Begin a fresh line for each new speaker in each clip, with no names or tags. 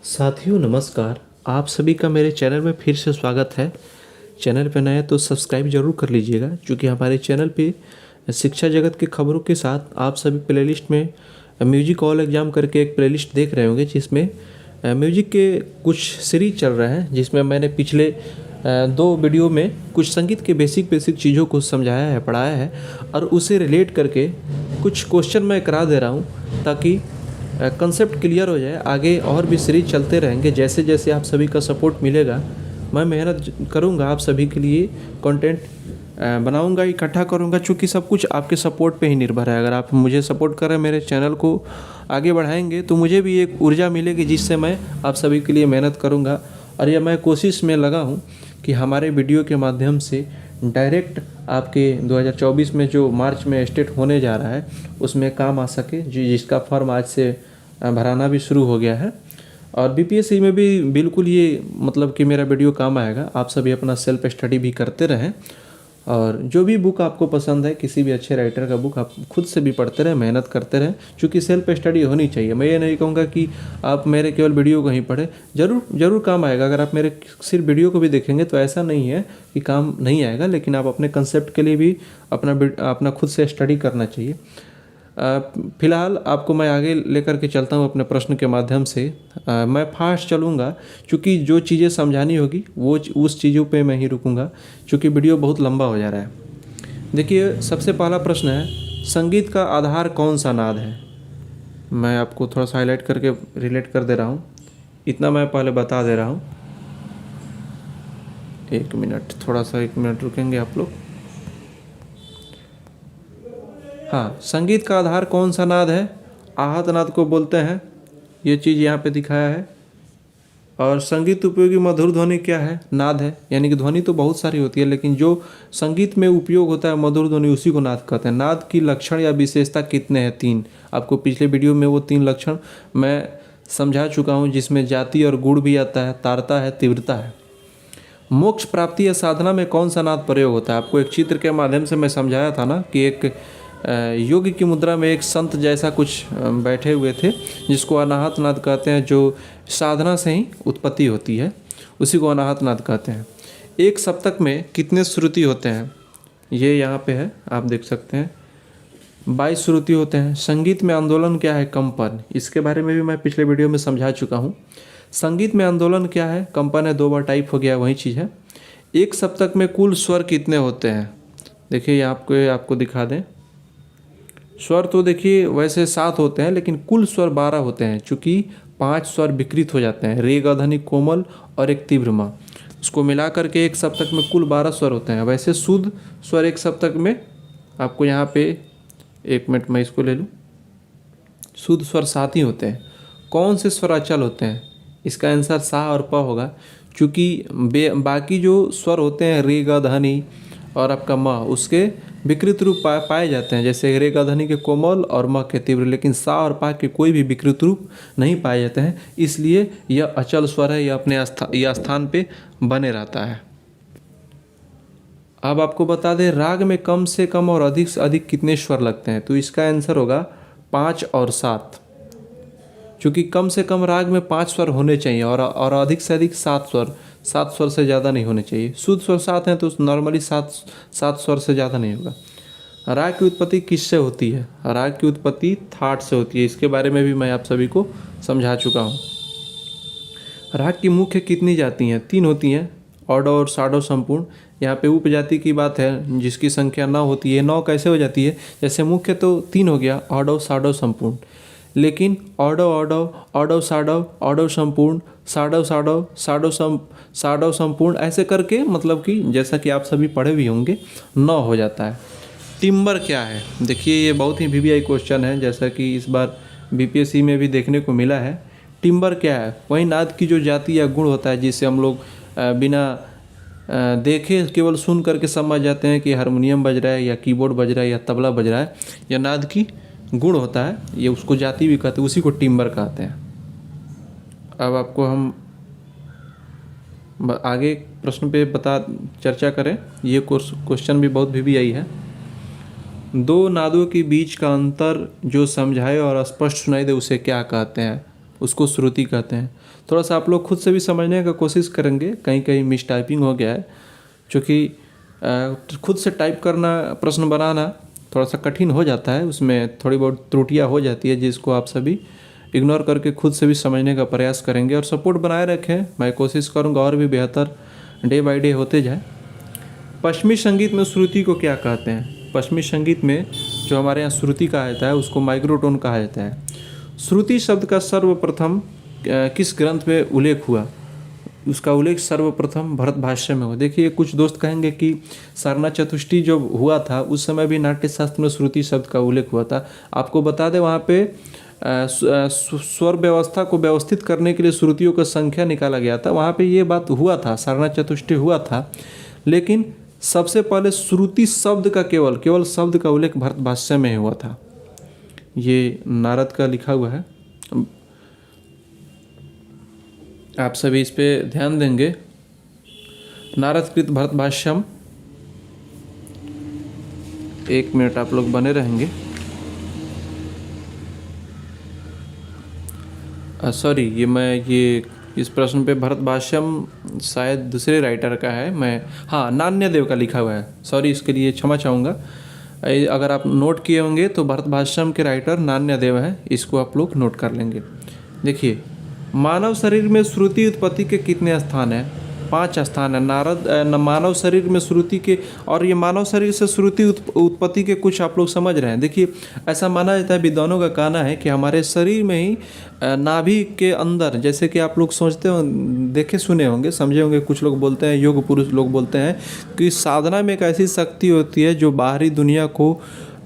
साथियों नमस्कार। आप सभी का मेरे चैनल में फिर से स्वागत है। चैनल पर नया है तो सब्सक्राइब जरूर कर लीजिएगा, क्योंकि हमारे चैनल पे शिक्षा जगत की खबरों के साथ आप सभी प्लेलिस्ट में म्यूजिक ऑल एग्जाम करके एक प्लेलिस्ट देख रहे होंगे, जिसमें म्यूजिक के कुछ सीरीज चल रहा है, जिसमें मैंने पिछले 2 वीडियो में कुछ संगीत के बेसिक चीज़ों को समझाया है, पढ़ाया है, और उसे रिलेट करके कुछ क्वेश्चन मैं करा दे रहा हूँ, ताकि कंसेप्ट क्लियर हो जाए। आगे और भी सीरीज चलते रहेंगे। जैसे जैसे आप सभी का सपोर्ट मिलेगा, मैं मेहनत करूँगा, आप सभी के लिए कंटेंट बनाऊँगा, इकट्ठा करूँगा, चूँकि सब कुछ आपके सपोर्ट पे ही निर्भर है। अगर आप मुझे सपोर्ट करें, मेरे चैनल को आगे बढ़ाएंगे, तो मुझे भी एक ऊर्जा मिलेगी, जिससे मैं आप सभी के लिए मेहनत करूँगा। और यह मैं कोशिश में लगा हूँ कि हमारे वीडियो के माध्यम से डायरेक्ट आपके 2024 में जो मार्च में स्टेट होने जा रहा है उसमें काम आ सके, जिसका फॉर्म आज से भराना भी शुरू हो गया है। और बीपीएससी में भी बिल्कुल ये मतलब कि मेरा वीडियो काम आएगा। आप सभी अपना सेल्फ स्टडी भी करते रहें, और जो भी बुक आपको पसंद है, किसी भी अच्छे राइटर का बुक, आप खुद से भी पढ़ते रहें, मेहनत करते रहें, क्योंकि सेल्फ स्टडी होनी चाहिए। मैं ये नहीं कहूँगा कि आप मेरे केवल वीडियो को ही पढ़ें, ज़रूर काम आएगा। अगर आप मेरे सिर्फ वीडियो को भी देखेंगे तो ऐसा नहीं है कि काम नहीं आएगा, लेकिन आप अपने कंसेप्ट के लिए भी अपना खुद से स्टडी करना चाहिए। फ़िलहाल आपको मैं आगे लेकर के चलता हूँ अपने प्रश्न के माध्यम से। मैं फास्ट चलूँगा, क्योंकि जो चीज़ें समझानी होगी वो उस चीज़ों पे मैं ही रुकूँगा, क्योंकि वीडियो बहुत लंबा हो जा रहा है। देखिए, सबसे पहला प्रश्न है, संगीत का आधार कौन सा नाद है? मैं आपको थोड़ा सा हाईलाइट करके रिलेट कर दे रहा हूँ, इतना मैं पहले बता दे रहा हूँ। 1 मिनट, थोड़ा सा 1 मिनट रुकेंगे आप लोग। हाँ, संगीत का आधार कौन सा नाद है? आहत नाद को बोलते हैं। ये चीज़ यहाँ पे दिखाया है। और संगीत उपयोगी मधुर ध्वनि क्या है? नाद है। यानी कि ध्वनि तो बहुत सारी होती है, लेकिन जो संगीत में उपयोग होता है मधुर ध्वनि, उसी को नाद कहते हैं। नाद की लक्षण या विशेषता कितने हैं? 3। आपको पिछले वीडियो में वो 3 लक्षण मैं समझा चुका हूँ, जिसमें जाति और गुण भी आता है, तारता है, तीव्रता है। मोक्ष प्राप्ति या साधना में कौन सा नाद प्रयोग होता है? आपको एक चित्र के माध्यम से मैं समझाया था ना, कि एक योग की मुद्रा में एक संत जैसा कुछ बैठे हुए थे, जिसको अनाहत नाद कहते हैं, जो साधना से ही उत्पत्ति होती है, उसी को अनाहत नाद कहते हैं। एक सप्तक में कितने श्रुति होते हैं? ये यहाँ पे है, आप देख सकते हैं, 22 श्रुति होते हैं। संगीत में आंदोलन क्या है? कंपन। इसके बारे में भी मैं पिछले वीडियो में समझा चुका हूँ। संगीत में आंदोलन क्या है? कंपन है। 2 बार टाइप हो गया, वही चीज़ है। एक सप्तक में कुल स्वर कितने होते हैं? देखिए, आपको दिखा दें। स्वर तो देखिए वैसे 7 होते हैं, लेकिन कुल स्वर 12 होते हैं, चूँकि 5 स्वर विकृत हो जाते हैं, रे, ग, ध, कोमल और एक तीव्र म। उसको मिला करके एक सप्तक में कुल 12 स्वर होते हैं। वैसे शुद्ध स्वर एक सप्तक में आपको यहाँ पे 1 मिनट मैं इसको ले लूँ, शुद्ध स्वर 7 ही होते हैं। कौन से स्वर अचल होते हैं? इसका आंसर सा और प होगा, क्योंकि बाकी जो स्वर होते हैं, रे, ग, ध और आपका म, उसके विकृत रूप पाए जाते हैं। जैसे रे, ग, ध के कोमल और म के तीव्र, लेकिन सा और पा के कोई भी विकृत रूप नहीं पाए जाते हैं। इसलिए यह अचल स्वर है, यह अपने स्थान पे बने रहता है। अब आपको बता दें, राग में कम से कम और अधिक से अधिक कितने स्वर लगते हैं? तो इसका आंसर होगा 5 और 7, क्योंकि कम से कम राग में 5 स्वर होने चाहिए, और अधिक से अधिक 7 स्वर। 7 स्वर से ज़्यादा नहीं होने चाहिए। शुद्ध स्वर 7 हैं, तो नॉर्मली 7 स्वर से ज़्यादा नहीं होगा। राग की उत्पत्ति किससे होती है? राग की उत्पत्ति थाट से होती है। इसके बारे में भी मैं आप सभी को समझा चुका हूँ। राग की मुख्य कितनी जाति हैं? 3 होती हैं, ऑडव और साडव संपूर्ण। यहाँ पे उपजाति की बात है, जिसकी संख्या 9 होती है। 9 कैसे हो जाती है? जैसे मुख्य तो 3 हो गया, ऑडव, साडव, संपूर्ण, लेकिन ऑडव ऑडव, ऑडव साडव, ऑडव संपूर्ण, साडव साडव, साडव संपूर्ण, ऐसे करके, मतलब कि जैसा कि आप सभी पढ़े भी होंगे, 9 हो जाता है। टिम्बर क्या है? देखिए, ये बहुत ही वीवीआई क्वेश्चन है, जैसा कि इस बार बीपीएससी में भी देखने को मिला है। टिम्बर क्या है? वही नाद की जो जाति या गुण होता है, जिससे हम लोग बिना देखे केवल सुन करके समझ जाते हैं कि हारमोनियम बज रहा है या कीबोर्ड बज रहा है या तबला बज रहा है। यह नाद की गुण होता है, ये उसको जाति भी कहते हैं, उसी को टिम्बर कहते हैं। अब आपको हम आगे प्रश्न पे चर्चा करें। ये क्वेश्चन भी बहुत वीवीआई है। 2 नादों के बीच का अंतर जो समझाए और स्पष्ट सुनाई दे, उसे क्या कहते हैं? उसको श्रुति कहते हैं। थोड़ा सा आप लोग खुद से भी समझने का कोशिश करेंगे, कहीं कहीं मिस टाइपिंग हो गया है, क्योंकि खुद से टाइप करना, प्रश्न बनाना थोड़ा सा कठिन हो जाता है, उसमें थोड़ी बहुत त्रुटियां हो जाती है, जिसको आप सभी इग्नोर करके खुद से भी समझने का प्रयास करेंगे और सपोर्ट बनाए रखें। मैं कोशिश करूँगा और भी बेहतर डे बाय डे होते जाए। पश्चिमी संगीत में श्रुति को क्या कहते हैं? पश्चिमी संगीत में जो हमारे यहाँ श्रुति कहा जाता है उसको माइक्रोटोन कहा जाता है। श्रुति शब्द का सर्वप्रथम किस ग्रंथ में उल्लेख हुआ? उसका उल्लेख सर्वप्रथम भरत भाष्य में हुआ। देखिए, कुछ दोस्त कहेंगे कि सारनाथ चतुष्टयी जो हुआ था उस समय भी नाट्य शास्त्र में श्रुति शब्द का उल्लेख हुआ था। आपको बता दें, वहाँ पे स्वर व्यवस्था को व्यवस्थित करने के लिए श्रुतियों का संख्या निकाला गया था। वहाँ पे ये बात हुआ था, सारनाथ चतुष्टयी हुआ था, लेकिन सबसे पहले श्रुति शब्द का केवल शब्द का उल्लेख भरत भाष्य में हुआ था। ये नारद का लिखा हुआ है, आप सभी इस पे ध्यान देंगे। नारद कृत भरत भाष्यम, 1 मिनट आप लोग बने रहेंगे। सॉरी, ये इस प्रश्न पे भरत भाष्यम शायद दूसरे राइटर का है। नान्यदेव का लिखा हुआ है, सॉरी, इसके लिए क्षमा चाहूँगा। अगर आप नोट किए होंगे तो भरत भाष्यम के राइटर नान्यदेव है, इसको आप लोग नोट कर लेंगे। देखिए, मानव शरीर में श्रुति उत्पत्ति के कितने स्थान हैं? 5 स्थान है। मानव शरीर में श्रुति के, और ये मानव शरीर से श्रुति उत्पत्ति के कुछ आप लोग समझ रहे हैं। देखिए, ऐसा माना जाता है, विद्वानों का कहना है कि हमारे शरीर में ही नाभि के अंदर, जैसे कि आप लोग सोचते हो, देखे सुने होंगे, समझे होंगे, कुछ लोग बोलते हैं, योग पुरुष लोग बोलते हैं कि साधना में एक ऐसी शक्ति होती है जो बाहरी दुनिया को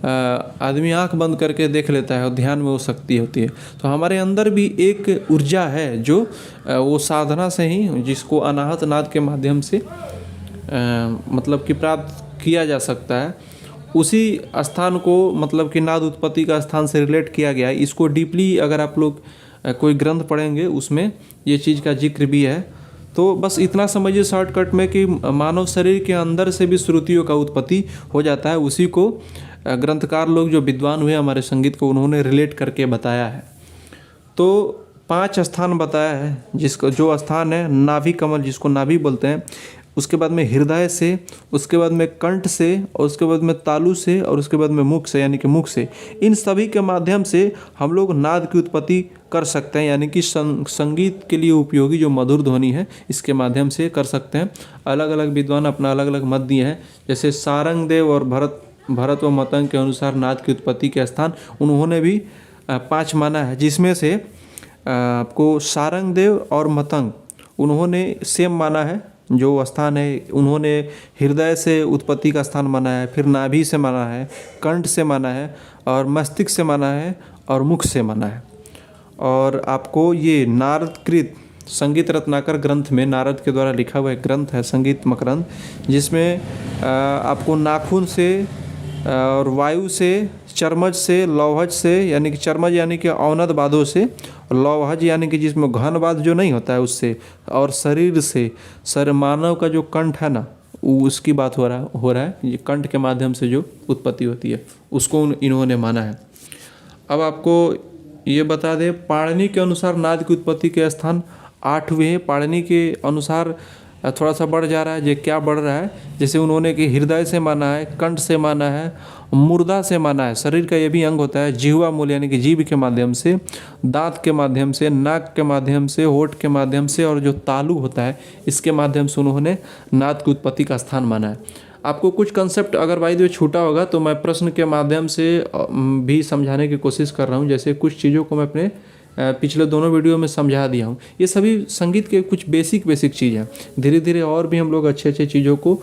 आदमी आंख बंद करके देख लेता है और ध्यान में वो शक्ति होती है। तो हमारे अंदर भी एक ऊर्जा है जो वो साधना से ही, जिसको अनाहत नाद के माध्यम से मतलब कि प्राप्त किया जा सकता है, उसी स्थान को मतलब कि नाद उत्पत्ति का स्थान से रिलेट किया गया है। इसको डीपली अगर आप लोग कोई ग्रंथ पढ़ेंगे उसमें ये चीज़ का जिक्र भी है। तो बस इतना समझिए शॉर्टकट में कि मानव शरीर के अंदर से भी श्रुतियों का उत्पत्ति हो जाता है। उसी को ग्रंथकार लोग जो विद्वान हुए हमारे संगीत को, उन्होंने रिलेट करके बताया है। तो 5 स्थान बताया है, जिसको जो स्थान है नाभि कमल, जिसको नाभि बोलते हैं, उसके बाद में हृदय से, उसके बाद में कंठ से, और उसके बाद में तालु से, और उसके बाद में मुख से, यानी कि मुख से। इन सभी के माध्यम से हम लोग नाद की उत्पत्ति कर सकते हैं, यानी कि संगीत के लिए उपयोगी जो मधुर ध्वनि है इसके माध्यम से कर सकते हैं। अलग अलग विद्वान अपना अलग अलग मत दिए हैं। जैसे सारंगदेव और भरत व मतंग के अनुसार नाद की उत्पत्ति के स्थान उन्होंने भी 5 माना है, जिसमें से आपको सारंगदेव और मतंग उन्होंने सेम माना है। जो स्थान है उन्होंने हृदय से उत्पत्ति का स्थान माना है, फिर नाभि से माना है, कंठ से माना है, और मस्तिष्क से माना है, और मुख से माना है। और आपको ये नारद कृत संगीत रत्नाकर ग्रंथ में नारद के द्वारा लिखा हुआ एक ग्रंथ है संगीत मकरंद, जिसमें आपको नाखून से और वायु से, चर्मज से, लौहज से, यानी कि चर्मज यानी कि औनद बादों से, लौहज यानी कि जिसमें घन बाद जो नहीं होता है उससे, और शरीर से, मानव का जो कंठ है ना, उसकी बात हो रहा है। ये कंठ के माध्यम से जो उत्पत्ति होती है उसको इन्होंने माना है। अब आपको ये बता दें, पाणिनि के अनुसार नाद की उत्पत्ति के स्थान 8 हुए हैं। पाणिनि के अनुसार थोड़ा सा बढ़ जा रहा है। ये क्या बढ़ रहा है? जैसे उन्होंने कि हृदय से माना है, कंठ से माना है, मुर्दा से माना है, शरीर का ये भी अंग होता है, जिह्वा मूल यानी कि जीभ के माध्यम से, दांत के माध्यम से, नाक के माध्यम से, होठ के माध्यम से, और जो तालु होता है इसके माध्यम से उन्होंने नाद की उत्पत्ति का स्थान माना है। आपको कुछ कंसेप्ट अगर बाई द वे छूटा होगा तो मैं प्रश्न के माध्यम से भी समझाने की कोशिश कर रहा हूँ। जैसे कुछ चीज़ों को मैं अपने पिछले दोनों वीडियो में समझा दिया हूँ। ये सभी संगीत के कुछ बेसिक चीज़ हैं। धीरे धीरे और भी हम लोग अच्छे चीज़ों को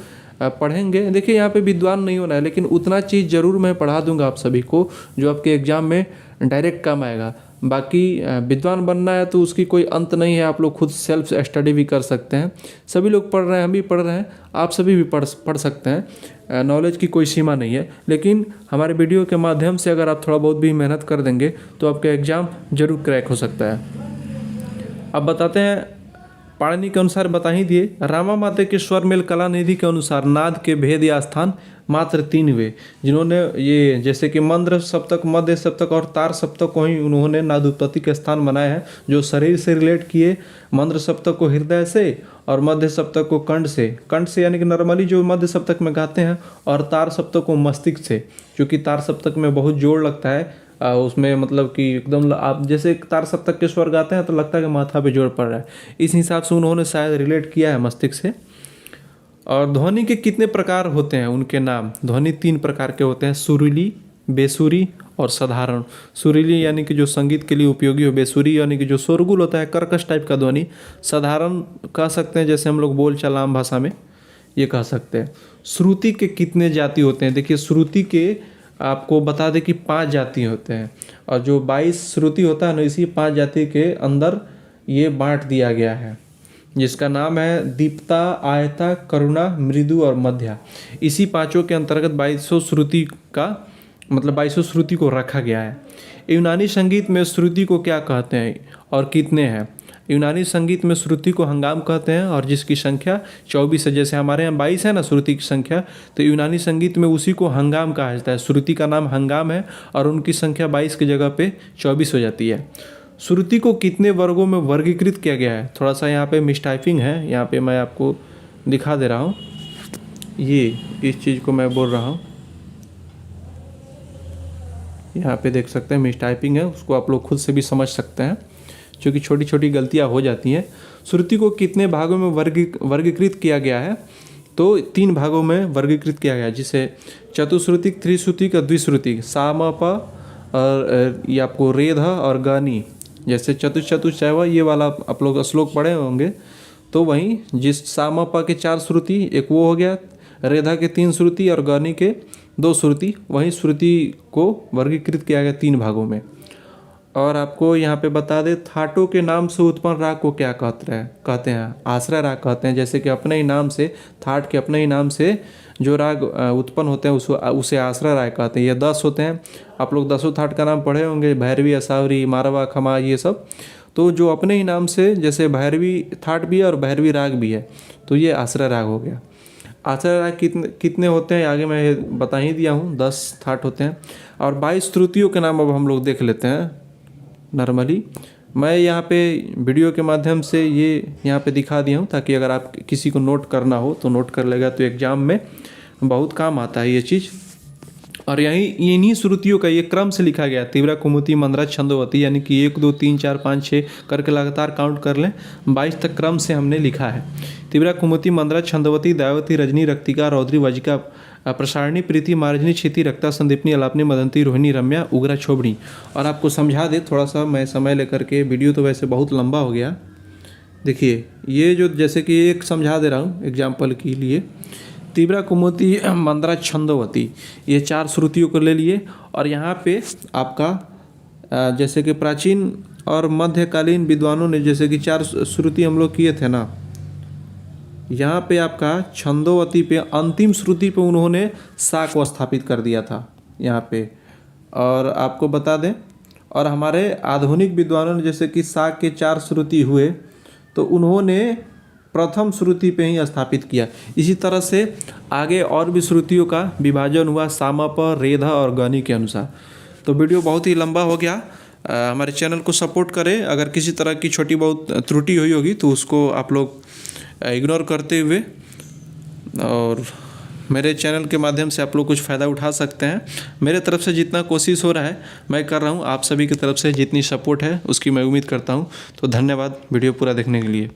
पढ़ेंगे। देखिए, यहाँ पे विद्वान नहीं होना है, लेकिन उतना चीज़ ज़रूर मैं पढ़ा दूंगा आप सभी को जो आपके एग्ज़ाम में डायरेक्ट काम आएगा। बाकी विद्वान बनना है तो उसकी कोई अंत नहीं है, आप लोग खुद सेल्फ स्टडी भी कर सकते हैं। सभी लोग पढ़ रहे हैं, हम भी पढ़ रहे हैं, आप सभी भी पढ़ सकते हैं। नॉलेज की कोई सीमा नहीं है, लेकिन हमारे वीडियो के माध्यम से अगर आप थोड़ा बहुत भी मेहनत कर देंगे तो आपका एग्ज़ाम ज़रूर क्रैक हो सकता है। अब बताते हैं पाणिनि के अनुसार बता ही दिए। रामा माते के स्वर मेल कला निधि के अनुसार नाद के भेद या स्थान मात्र 3 हुए, जिन्होंने ये जैसे कि मंद्र सप्तक, मध्य सप्तक और तार सप्तक को ही उन्होंने नाद उत्पत्ति के स्थान बनाए हैं, जो शरीर से रिलेट किए। मंद्र सप्तक को हृदय से और मध्य सप्तक को कंठ से यानी कि नॉर्मली जो मध्य सप्तक में गाते हैं, और तार सप्तक को मस्तिष्क से, क्योंकि तार सप्तक में बहुत जोर लगता है उसमें, मतलब कि एकदम आप जैसे तार सप्तक के स्वर गाते हैं तो लगता है कि माथा पे जोर पड़ रहा है, इस हिसाब से उन्होंने शायद रिलेट किया है मस्तिष्क से। और ध्वनि के कितने प्रकार होते हैं, उनके नाम। ध्वनि 3 प्रकार के होते हैं, सुरीली, बेसुरी और साधारण। सुरीली यानी कि जो संगीत के लिए उपयोगी हो, बेसुरी यानी कि जो शोरगुल होता है, कर्कश टाइप का ध्वनि। साधारण कह सकते हैं जैसे हम लोग बोलचाल आम भाषा में ये कह सकते हैं। श्रुति के कितने जाति होते हैं, देखिए श्रुति के आपको बता दें कि 5 जाति होते हैं, और जो 22 श्रुति होता है ना, इसी 5 जाति के अंदर ये बांट दिया गया है, जिसका नाम है दीप्ता, आयता, करुणा, मृदु और मध्या। इसी 5 के अंतर्गत 2200 श्रुति का मतलब 2200 श्रुति को रखा गया है। यूनानी संगीत में श्रुति को क्या कहते हैं और कितने हैं। यूनानी संगीत में श्रुति को हंगाम कहते हैं, और जिसकी संख्या 24 है। जैसे हमारे यहाँ 22 है ना श्रुति की संख्या, तो यूनानी संगीत में उसी को हंगाम कहा जाता है। श्रुति का नाम हंगाम है और उनकी संख्या 22 की जगह पे 24 हो जाती है। श्रुति को कितने वर्गों में वर्गीकृत किया गया है, थोड़ा सा यहाँ पे मिसटाइपिंग है, यहाँ पे मैं आपको दिखा दे रहा हूँ। ये इस चीज़ को मैं बोल रहा हूँ, यहाँ पे देख सकते हैं मिसटाइपिंग है, उसको आप लोग खुद से भी समझ सकते हैं, क्योंकि छोटी छोटी गलतियाँ हो जाती हैं। श्रुति को कितने भागों में वर्गीकृत किया गया है, तो 3 भागों में वर्गीकृत किया गया है, जिसे चतुश्रुतिक, त्रिश्रुतिक और द्विश्रुतिक। सा म प और ये आपको रेध और गानी, जैसे चतुश्चैव ये वाला आप लोग श्लोक पढ़े होंगे, तो वहीं जिस सा म प के 4 श्रुति, एक वो हो गया, रेधा के 3 श्रुति और गानी के 2 श्रुति, वहीं श्रुति को वर्गीकृत किया गया 3 भागों में। और आपको यहाँ पे बता दें, थाटों के नाम से उत्पन्न राग को क्या कहते हैं, आश्रय राग कहते हैं। जैसे कि अपने ही नाम से, थाट के अपने ही नाम से जो राग उत्पन्न होते हैं उसे आश्रय राग कहते हैं। ये 10 होते हैं, आप लोग 10 थाट का नाम पढ़े होंगे, भैरवी, असावरी, मारवा, खमा, ये सब। तो जो अपने ही नाम से, जैसे भैरवी थाट भी है और भैरवी राग भी है, तो ये आश्रय राग हो गया। आश्रय राग कितने होते हैं आगे मैं बता ही दिया हूँ, 10 थाट होते हैं। और 22 श्रुतियों के नाम अब हम लोग देख लेते हैं। नॉर्मली मैं यहाँ पे वीडियो के माध्यम से ये यहाँ पे दिखा दिया हूँ, ताकि अगर आप किसी को नोट करना हो तो नोट कर लेगा, तो एग्जाम में बहुत काम आता है ये चीज़। और इन्हीं श्रुतियों का ये क्रम से लिखा गया, तीव्रा, कुमुति, मंद्रा, छंदोवती, यानी कि 1 2 3 4 5 6 करके लगातार काउंट कर लें, 22 तक क्रम से हमने लिखा है। तीव्रा, कुमुति, मंद्रा, छंदोवती, दायवती, रजनी, रक्तिका, रौद्री, वजिका, प्रसारणी, प्रीति, मार्जनी, क्षिति, रक्ता, संदीपनी, अलापनी, मदंती, रोहिणी, रम्या, उग्रा, छोबड़ी। और आपको समझा दे थोड़ा सा मैं समय लेकर के, वीडियो तो वैसे बहुत लंबा हो गया। देखिए ये जो, जैसे कि एक समझा दे रहा हूँ एग्जाम्पल के लिए, तीव्रा, कुमुति, मंद्रा, छंदोवती, ये 4 श्रुतियों को ले लिए। और यहाँ पे आपका जैसे कि प्राचीन और मध्यकालीन विद्वानों ने, जैसे कि 4 श्रुति हम लोग किए थे ना, यहाँ पे आपका छंदोवती पे अंतिम श्रुति पे उन्होंने सा को स्थापित कर दिया था यहाँ पे। और आपको बता दें, और हमारे आधुनिक विद्वानों ने जैसे कि सा के 4 श्रुति हुए, तो उन्होंने प्रथम श्रुति पे ही स्थापित किया। इसी तरह से आगे और भी श्रुतियों का विभाजन हुआ सामा पर, रेधा और गानी के अनुसार। तो वीडियो बहुत ही लंबा हो गया। हमारे चैनल को सपोर्ट करें। अगर किसी तरह की छोटी बहुत त्रुटि हुई होगी तो उसको आप लोग इग्नोर करते हुए, और मेरे चैनल के माध्यम से आप लोग कुछ फ़ायदा उठा सकते हैं। मेरे तरफ से जितना कोशिश हो रहा है मैं कर रहा हूँ, आप सभी की तरफ से जितनी सपोर्ट है उसकी मैं उम्मीद करता हूँ। तो धन्यवाद वीडियो पूरा देखने के लिए।